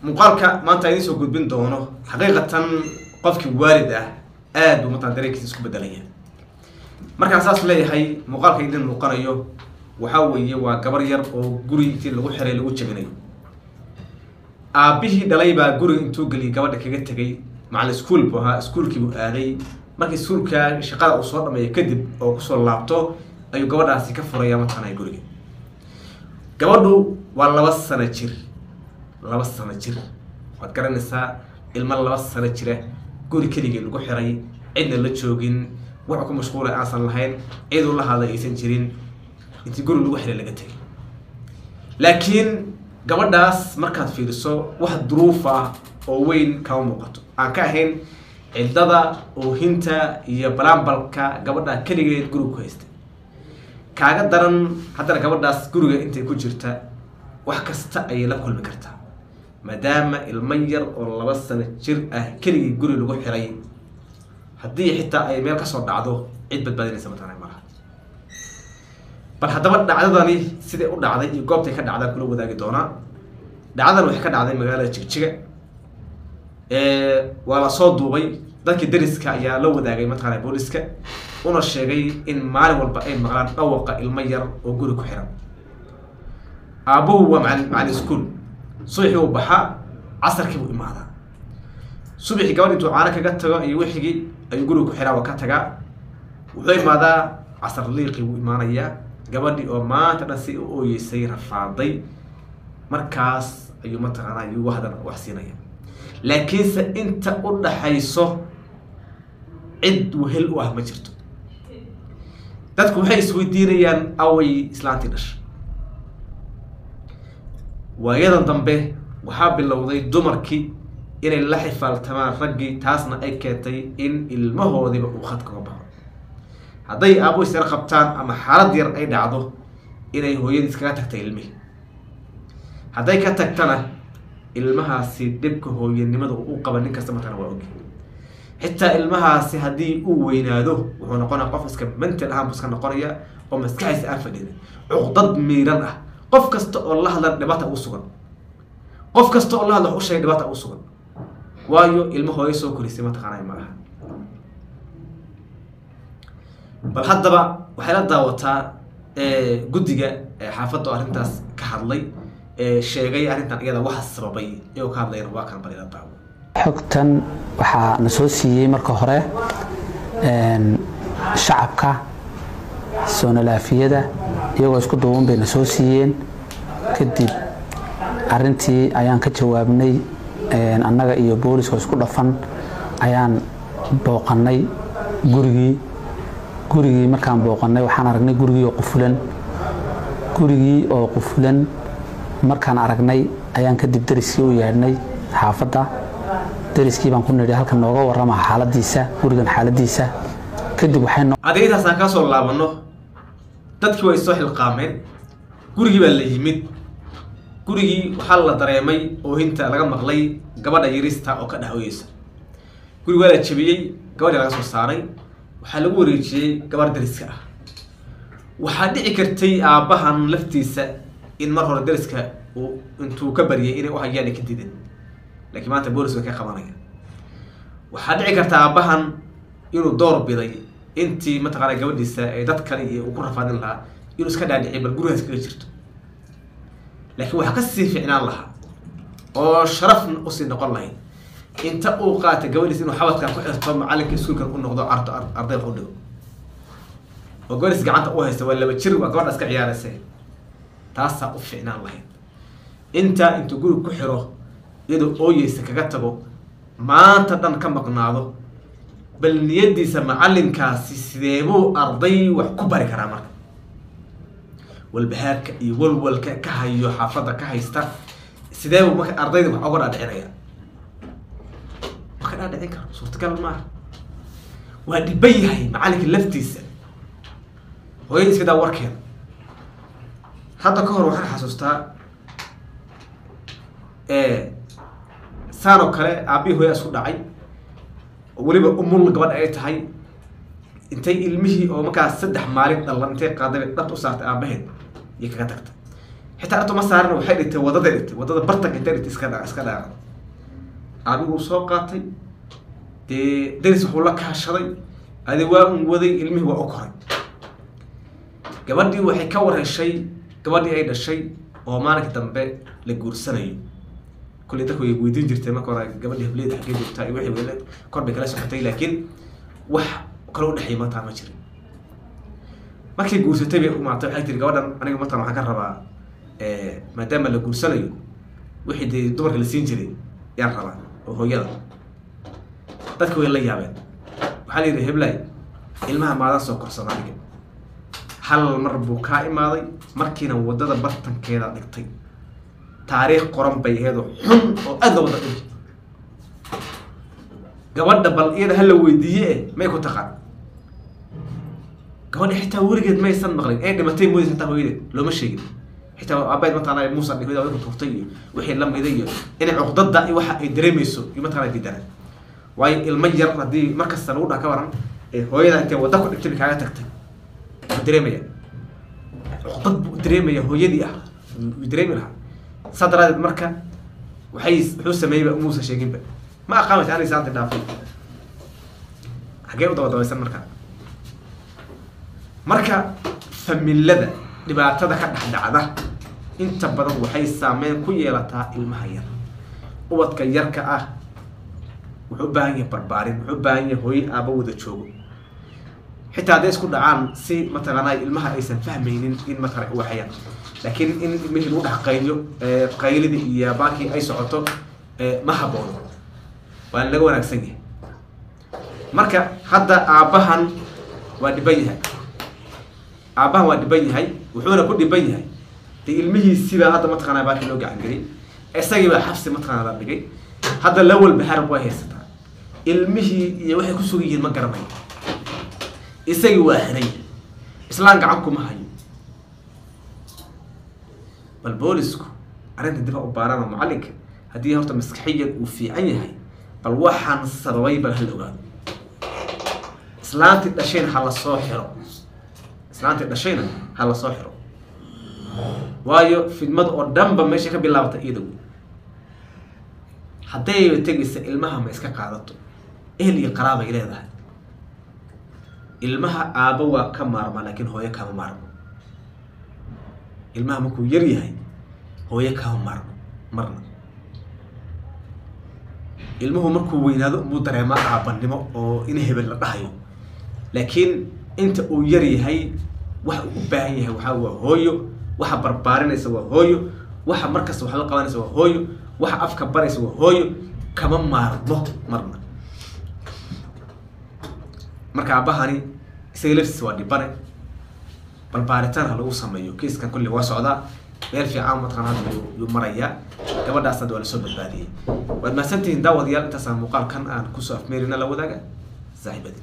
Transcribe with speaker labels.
Speaker 1: مقالك ما أنت عايز سوق بين دونه حقيقة قفك واردة ومثلا دريك يسكب بدلية مركز أساس لي هاي مقالك يدين مقاريو وحاول وقبر ير وجوري كتير لو حري لو تشجني أبيه دليبا جوري انتو قلي قبر كجت تجي مع السكول بها سكول كيبو آلي مركز سكول كشقاء أصوات ما يكذب أو كسر لابتو أيو قبر راسي كفر يا مثلا يجوري قبره والله بس سنتشر لا بس سنتشر وأتكلم النساء المال لا بس سنتشره جوري كذي لو حري عندنا اللي تشوجين وحكم مشغولة أصلا لهين عيد الله هذا يسنجرين أنت تقول له وحدة لقتك لكن قبل داس مركز في السو واحد ظروفه أو وين كون مقطع أكاهن عددا وهنتا يبلان بالكا قبل دا كلية جروب كويست كأجد درن حتى قبل داس جروب أنت كوجرتا وحكست أي لكل مكرتا مدام المير والله بس نتشر كلية جروب لو حري هدي حتى أي ميل كسر دعوه عيد بدبادين سمتنا مرة بل هذا دعادني سيدي أقول دعادي يقابل تكاد دعادة كله وذاك دونا دعادة وحكي دعادة مجال تشجع ولا صوت دوبي ذاك الدرس كأيا لو وذاك مثلا بوليسك ونشجعي إن مال والبقين مغلان أوقع المير وجورك حرام أبوه مع السكول صيحي وبحاء عصر كيبو إمارة صبح قبل أنتو عارك جت يوحجي يقولوا كحرا وكتجا وغير ماذا عصر ليقي وإيمانية قبل أو ما تنسي أو يصير فاضي مركز أيو مثلا أيو واحد وحسينية لكن أنت قلنا حيصه عد وهل وهم جرته تذكر حيث وديريا أو إسلامتينش وأيضا ضمبه وحاب اللوضي دمركي إن الله حفال تمام رجي تاسنا أكتي إن المهودي بأخذ كوبا هذي أبو يصير خبطان أما حرد ير أي دعوه إن هو ينسكت تكتيلمي هذي كتكتنا المها سيدبك هو ينمد وقبل نك سمتنا وأوجي حتى المها سهدي وينادو وهو نقول قفص كمنت الأهم بس كنا قرية ومسكعس أنفدين عقدد ميرنا قف كست الله لا نبات أوسقن قف كست الله لا وش نبات أوسقن waayo ilmo hooyo kulisay ma taqaanay malaha bal haddaba waxay la daawataa gudiga xaafadda arintaas ka hadlay sheegay arintan iyada waxa sababay iyo ka hadlayna waa kan bal ila daawo
Speaker 2: xogtan waxa na soo siiyay marka hore shacabka Soomaaliyeed iyagoo isku duuban bay na soo siiyeen kadib arintii ayaan ka jawaabnay annaga iyo booliska isku dhafan ayaan booqanay gurigii markaan booqanay waxaan aragnay gurigii oo qufulan markaan aragnay ayaan kadib dariskii u yeedhnay xaafadda dariskii baan ku nidhi halkan nooga warrama xaaladiisa gurigan xaaladiisa kadib waxaan
Speaker 1: adeegtaas aan ka soo laabano dadkii way soo xilqaameen gurigii baa la yimid gurigii waxa la dareemay oo inta laga maqlay gabadha yarista oo ka dhaxooyeysa guriga la jabiyay gabadha laga soo saaray waxa lagu wareejiyay gabar dariska ah waxa dhici kartay aabahan laftiisa in mar hore dariska uu intuu ka bariyay inay u hayaan ka diidan laakiin maanta booliska ka qabanaya waxa dhici karta aabahan inuu door biday intii mataqaana gabadhiisa ay dad kale iyo ku rafaadin lahaa inuu iska dhaadhicay bal gurigaas kaga jirto لكن واحد قصي في عنان لها أو شرفنا قصي نقول لهين أنت أوقات جوالس إنه حاولت كان كل طم عليك السوق كان كنا نقضي أرض الخدو وجوالس قعدت أوهس ولا بتشر وقعد أسكع عيال سين تاسع في عنان لهين أنت تقول كحرة يدو أوي سكجتبه ما تدن كم قناعه بل يدي سمعلم كاسي سيبو أرضي وحكبر كرامك والبهار يولول كهيو حافظة كهيستا سيداو ما أرضي ما أقول على عينيا ما كان على عينك صرت كلام معه وهدي بيهي معالك اللفتيس هو يجلس كده وركين حتى كهر وحنا حسوستا سانو كله أبي هو يسود عي وليب أمور قبل أي تهاي انتي المشي أو مكان سدح مالك الله انتي قادم نبت أسرت أبهن يكتكت حتى أنتم مسارنا وحيد وضد برتك أنت إسكادا أبي وساقاتي درس حولك هالشري هذا وذي علمه وأكره gabadhii waxay ka wareyshay gabadhii ay dhashay oo maalinka dambe la guursanayo kulli dadku way weydiin jirtay marka hore gabadhii hableed xagee joogtaa iyo wixii weelad kor bay kala socotay laakiin wax kala u dhaxay maanta ma jirin markay guursatay bay u maatay waxay tiri gabadhan aniga maanta waxaan ka rabaa maadaama la guursanayo wixii dumarka la siin jiray yaan rabaa oo hooyada dadku way la yaabeen waxaa la yidhi heblay ilmaha maadan soo korsan aniga hal mar buu ka imaaday markiina wadada bartankeeda dhigtay taariikh qoran bay heedo xun oo aad wada dhigay gabadha bal iyada hal weydiiyay may ku taqaan gabadha xitaa warigeed ma aysan maqlin ee dhimatay mooyay xitaa hooyadeed looma sheegin xitaa abayd maanta Muuse dhigay oo ku tuftay wixii la midayo inay cuqdada iyo waxa ay dareemayso iyo maanta diidana way ilma yar hadii markaas lagu dhaca waran ee hooyada intee wada ku dhigtay kaaga tagtay dareemaya cqdad buu dareemaya hooyadii ah dareemaya sadraad marka wuxuu sameeyay Muuse sheeginba ma aqaamay aanay saanta dhaafay xagee u dawaysan marka familada dhibaatada ka dhaxdhacda inta badan waxay saameyn ku yeelataa ilmaha yar ubadka yarka ah wuxuu baahan yahay barbaarin wuxuu baahan yahay hooyo aaba wada joogo حتى هذا يسكون عن سي مثلا أنا المها أيسن فهمين إن مثلا وحياة لكن إن مه الوضع قايل دي يا باقي أي صعوته ما حبونه وأنا لقوا نفسني مركا حتى أباهن ودبيها أباهن ودبيها وحنا كل دبيها تي المه السبا هذا مثلا باقي لو قاعد جري السجى حفص مثلا هذا بيجي هذا الأول بحرب وهي ستا المه يوحي كسوقي المقربين إسقي واحدين إسلام عنكم هاي بالبوليسكو أنا تدفع باران معلق هدي هرت مسكحية وفي عيني هاي بالوحن الصروي بالهالأولاد إسلام تدشين حلا الصاحرة إسلام تدشين حلا الصاحرة وايو في المدى قدام بمشي كبيلا بتأيده حتى تجلس المها ما إسكا قاعدته إيه اللي قرابة إلى ده ilmaha aaba waa ka maarma laakiin hooyo kama maarmo ilmaha markuu yar yahay hooyo kama maarmo marna ilmuhu markuu weynaado muu dareema aabanimo oo in hebel la dhahayo laakiin inta uu yar yahay waxa uu u baahan yahay waxa waa hooyo waxa barbaarinaysa waa hooyo waxa markaas wax la qabanaysa waa hooyo waxa afka baraysa waa hooyo kama maarmo marna marka abahani سيلفس وادي بره بالبارتان هلو سميو كيس كان كل واسعدا ميل في عام مثلا هذا يمريا كبدا أصدق ولا سب البادية وما سنتين داود يال تسمى مقال كان أن كسوف ميرنا لو ذاك زاهي بدي